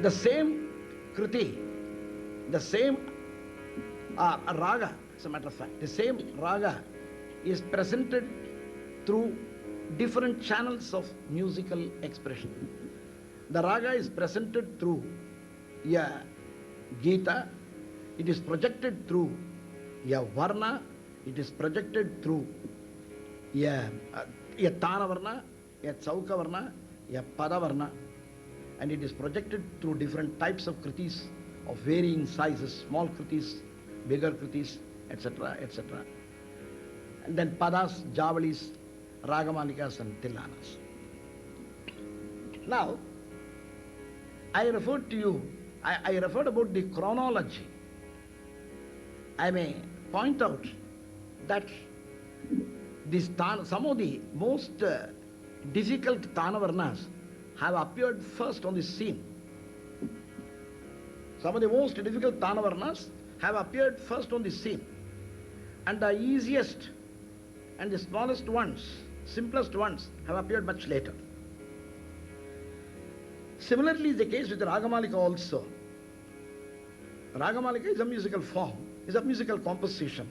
The same kriti, the same raga, as a matter of fact, the same raga is presented through different channels of musical expression. The raga is presented through a Gita, it is projected through a Varna, it is projected through a Tana Varna, a Chauka Varna, a Pada Varna, and it is projected through different types of kritis of varying sizes, small kritis, bigger kritis, etc., etc. And then padas, javalis, ragamalikas and tillanas. Now, I referred to you, I referred about the chronology. I may point out that some of the most difficult Tanavarnas have appeared first on the scene. Some of the most difficult Tanavarnas have appeared first on the scene. And the easiest and the smallest ones, simplest ones, have appeared much later. Similarly is the case with the Ragamalika also. Ragamalika is a musical form, is a musical composition.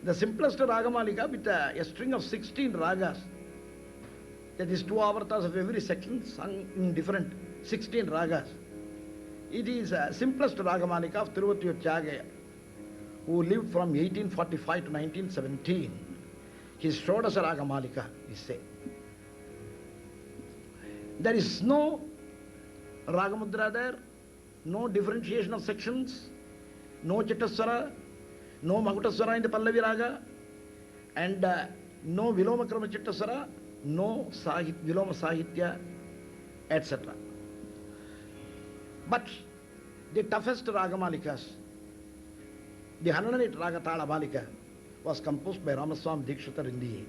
The simplest Ragamalika with a string of 16 ragas, that is 2 avartas of every section sung in different 16 ragas. It is the simplest Ragamalika of Tiruvatti Tyagaya, who lived from 1845 to 1917. His Shodasa Ragamalika, we say. There is no Ragamudra there, no differentiation of sections, no Chittaswara, no Makutaswara in the Pallavi Raga, and no Vilomakrama Chittaswara, no Viloma Sahitya, etc. But the toughest Ragamalikas, the 108 Raga Tala Malika, was composed by Ramaswami Dikshitar in the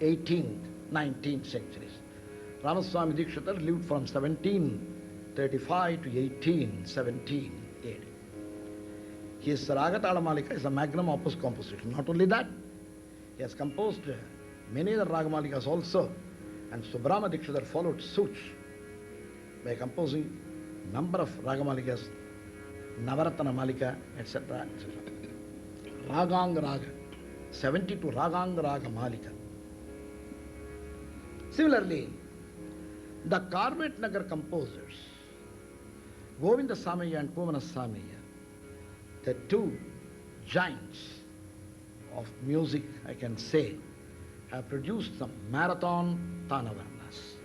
18th, 19th centuries. Ramaswami Dikshitar lived from 1735 to 1817 AD. His Raga Tala Malika is a magnum opus composition. Not only that, he has composed many other Ragamalikas also, and Subbarama Dikshitar followed suit by composing number of Ragamalikas, Navaratana Malika, etc., etc. Ragang Raga, 72 Ragang Raga Malika. Similarly, the Karmet Nagar composers, Govinda Samaya and Kumana Samaya, the two giants of music, I can say, have produced some marathon Tanavarnas.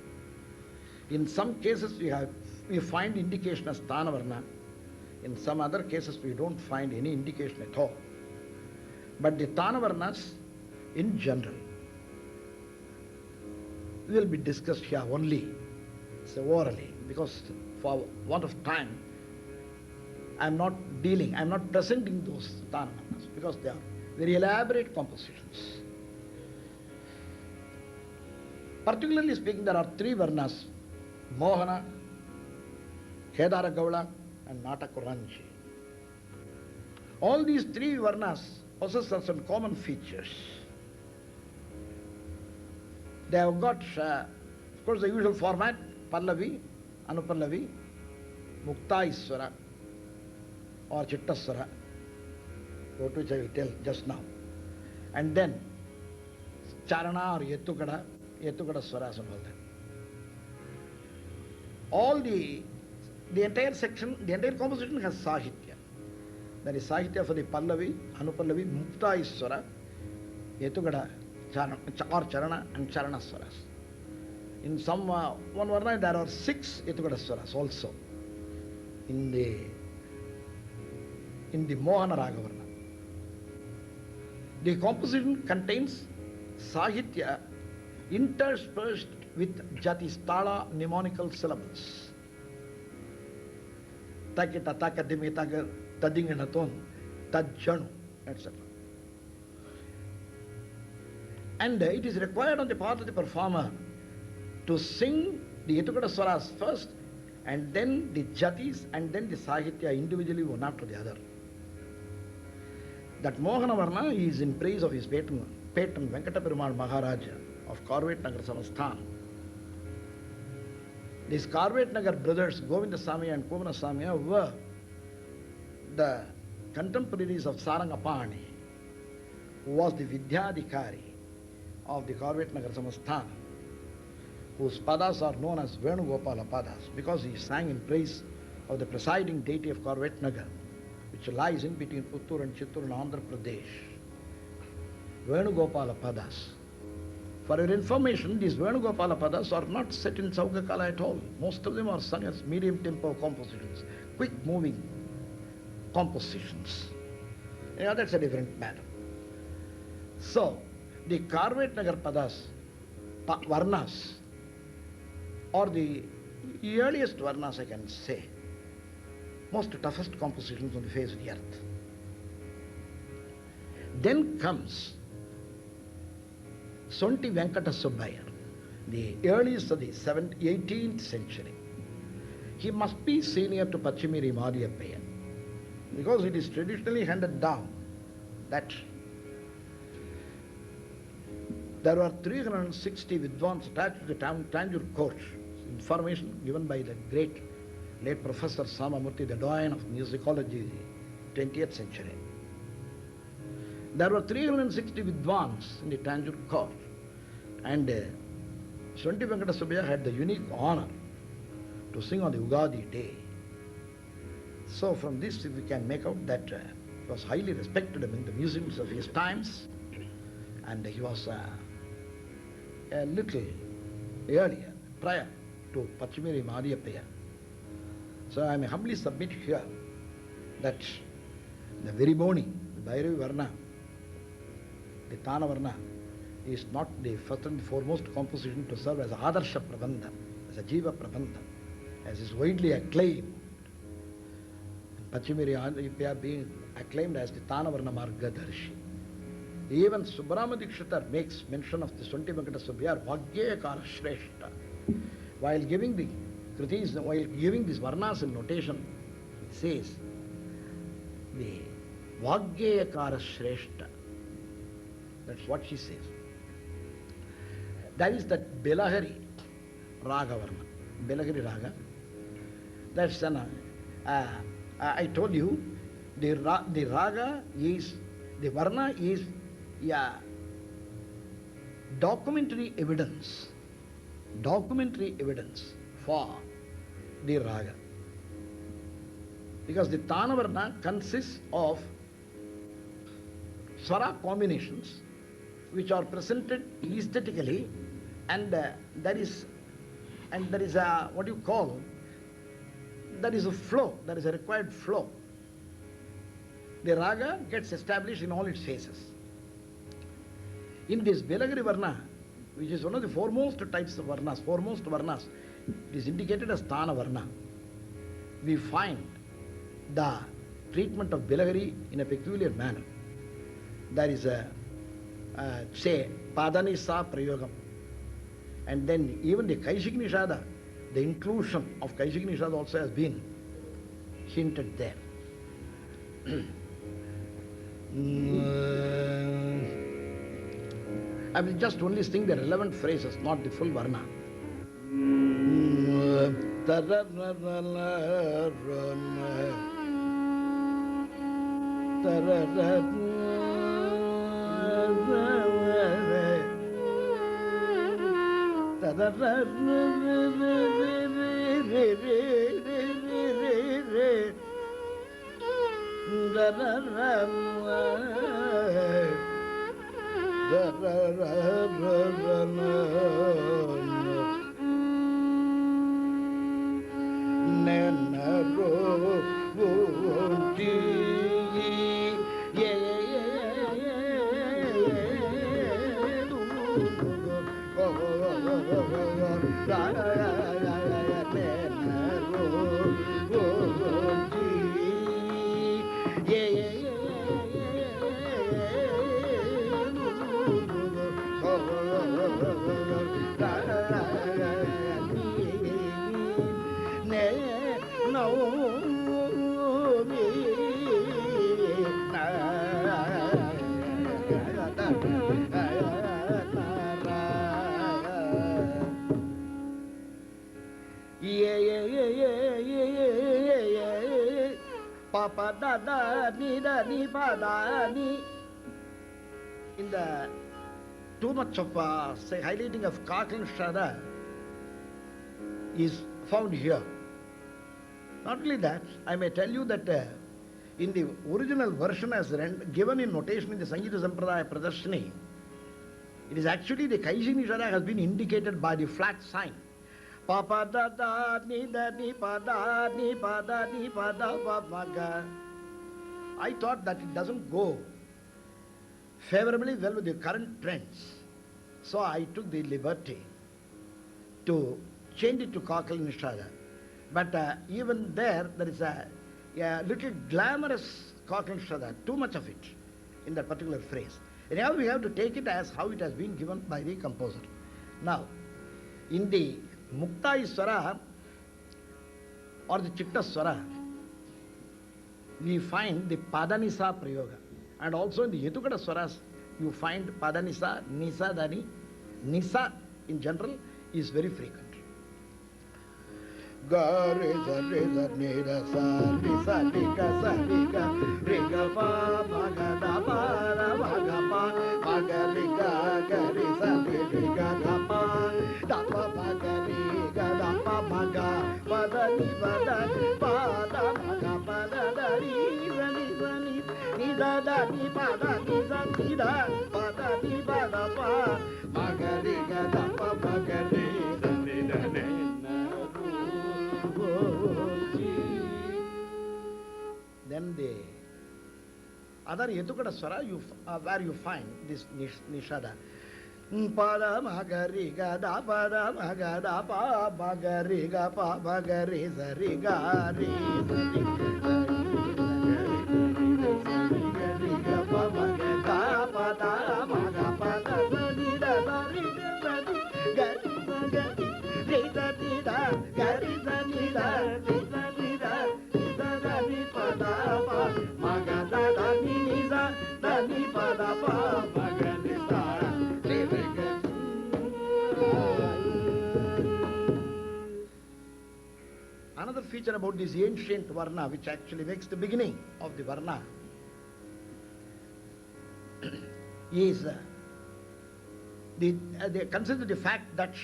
In some cases we find indication as Tanavarna. In some other cases we don't find any indication at all. But the Tanavarnas in general will be discussed here only, so orally, because for want of time I am not presenting those Tanavarnas because they are very elaborate compositions. Particularly speaking, there are 3 Varnas: Mohana, Kedara Gaula and Natakuranji. All these 3 Varnas possess some common features. They have got, of course, the usual format: Pallavi, Anupallavi, Muktaiswara or Chittaswara, which I will tell just now. And then Charana or Yetukada Swaras and all that. All the entire section, the entire composition has sahitya. There is sahitya for the Pallavi, Anupallavi, Muktaiswara, Yetukada, Charana and Charana Swaras. In some one Varna there are 6 Yetukada Swaras also in the Mohana Raga Varna. The composition contains sahitya interspersed with jatis, tala mnemonical syllables. Takita, takadimi, tadinganaton, tajjanu, etc. And it is required on the part of the performer to sing the Yetukada Swaras first, and then the jatis, and then the sahitya individually one after the other. That Mohana Varna is in praise of his patron Venkata Perumal Maharaja of Karvet Nagar Samasthan. These Karvetnagar brothers, Govindasamy and Kovanasamy, were the contemporaries of Sarangapani, who was the Vidyadhikari of the Karvetnagar Samasthan, whose padas are known as Venugopala padas, because he sang in praise of the presiding deity of Karvetnagar, which lies in between Puttur and Chittur in Andhra Pradesh. Venugopala padas. For your information, these Venugopala padas are not set in Saugakala at all. Most of them are sung as medium tempo compositions, quick moving compositions. Yeah, that's a different matter. So, the Karvetnagar padas, varnas, or the earliest varnas I can say, most toughest compositions on the face of the earth. Then comes Sonti Venkatasubbayyar, the earliest of the 18th century. He must be senior to Pachimiri Madhyappayya, because it is traditionally handed down that there were 360 Vidwans attached to the Tanjore court. Information given by the great late Professor Samamurthy, the doyen of musicology, 20th century. There were 360 Vidwans in the Tanjore court, and Sonti Venkatasubbayyar had the unique honor to sing on the Ugadi day. So from this we can make out that he was highly respected among the musicians of his times, and he was a little earlier, prior to Pachimiri Madhyappayya. So I may humbly submit here that the very morning, the Bilahari Varnam, the Tana Varna, is not the first and foremost composition to serve as Adarsha Prabandha, as a Jiva Prabandha, as is widely acclaimed. Pachimiri Madhyappayya being acclaimed as the Tana Varna Margadarshi. Even Subbarama Dikshitar makes mention of the Sonti Venkatasubbayyar Vaggeyakara Shreshta. While giving the kritis, while giving these varnas in notation, he says the Vaggeyakara Shreshta. That's what she says. That is that Bilahari Raga Varna. Bilahari Raga. That's an, I told you, the Raga is, the Varna is documentary evidence for the Raga. Because the Tana Varna consists of Swara combinations which are presented aesthetically, and there is a, what you call, there is a flow, there is a required flow. The Raga gets established in all its phases. In this Bilahari Varna, which is one of the foremost types of Varnas, it is indicated as Tana Varna. We find the treatment of Bilahari in a peculiar manner. There is a, say, Padanisa Prayogam. And then even the kaisiki nishada, the inclusion of kaisiki nishada also has been hinted there. I will just only sing the relevant phrases, not the full varna. pa da da ni pa da ni. In the too much of say highlighting of Kakal nishada is found here. Not only that, I may tell you that in the original version as given in notation in the Sangita Sampradaya Pradarshini, it is actually the kaisiki nishada has been indicated by the flat sign. Pa pa da da ni pa da ni pa da ni pa da pa ma ga. I thought that it doesn't go favorably well with the current trends. So I took the liberty to change it to Kakal nishada. But even there is a little glamorous Kakal nishada, too much of it in that particular phrase. Anyhow, we have to take it as how it has been given by the composer. Now, in the Mukta Swara or the Chitta Swara, we find the Padanisa Prayoga. And also in the Yetukada Swaras, you find Padanisa, Nisa, Dani. Nisa in general is very frequent. Ga re sa ni da sa ni sa ni ga sa ni ga re ga pa ma ga da pa ra ma ga pa ma ga re sa ni re ga da pa ma ga re ga da pa ma ga pa da ni pa da ma ga pa da da ri sa ni da da ni pa da ni sa ni da pa da ni pa da pa ma ga re ga da pa ma ga re sa ni da ne. Then the other Yetukada Swara, where you find this nishada. Pada magari ga da pada magada pa magari ga pa magari zari ga ri zari ga pa magada pada maga pada zari da zari ga ri zari da ga ri zari da Another feature about this ancient Varna, which actually makes the beginning of the Varna, is they consider the fact that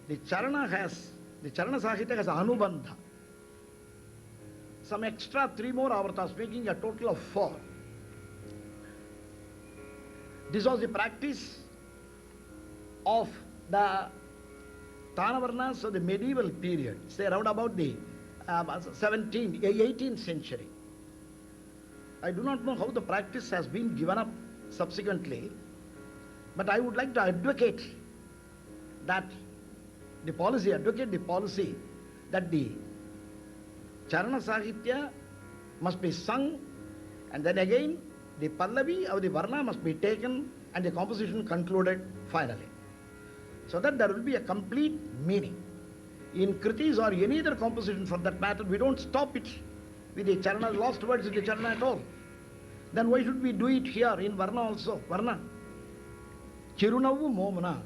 the Charana Sahitya has anubandam. Some extra 3 more avartas, making a total of 4. This was the practice of the Tanavarnas of the medieval period, say around about the 18th century. I do not know how the practice has been given up subsequently, but I would like to advocate the policy that the Charana Sahitya must be sung, and then again the Pallavi of the Varna must be taken and the composition concluded finally, so that there will be a complete meaning. In Kritis or any other composition for that matter, we don't stop it with the Charana, lost words with the Charana at all. Then why should we do it here in Varna also? Varna. Chirunavu Momana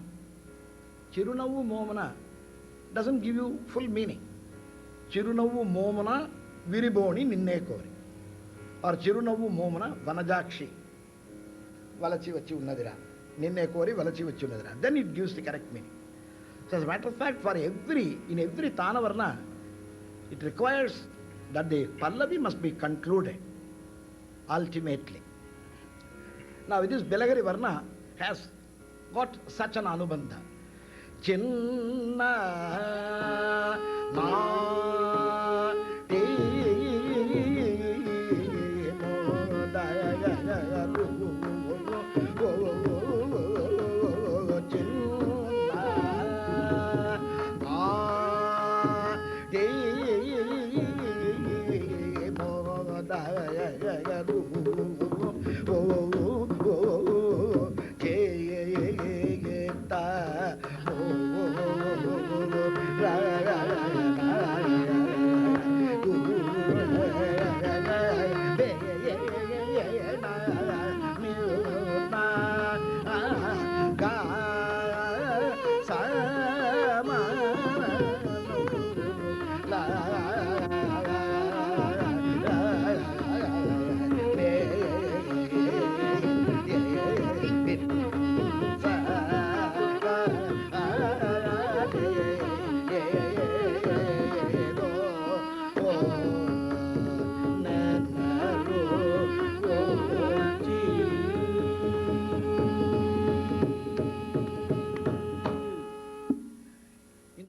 doesn't give you full meaning. Chirunavu Momana Viriboni Ninne Kori. Or Chirunavu Momana Vanajakshi Valachi Vachi Unnadira. Ninne Kori Valachi Vachi Unnadira. Then it gives the correct meaning. So as a matter of fact, in every Tana Varna, it requires that the Pallavi must be concluded ultimately. Now this Bilahari Varna has got such an anubandha. Chinna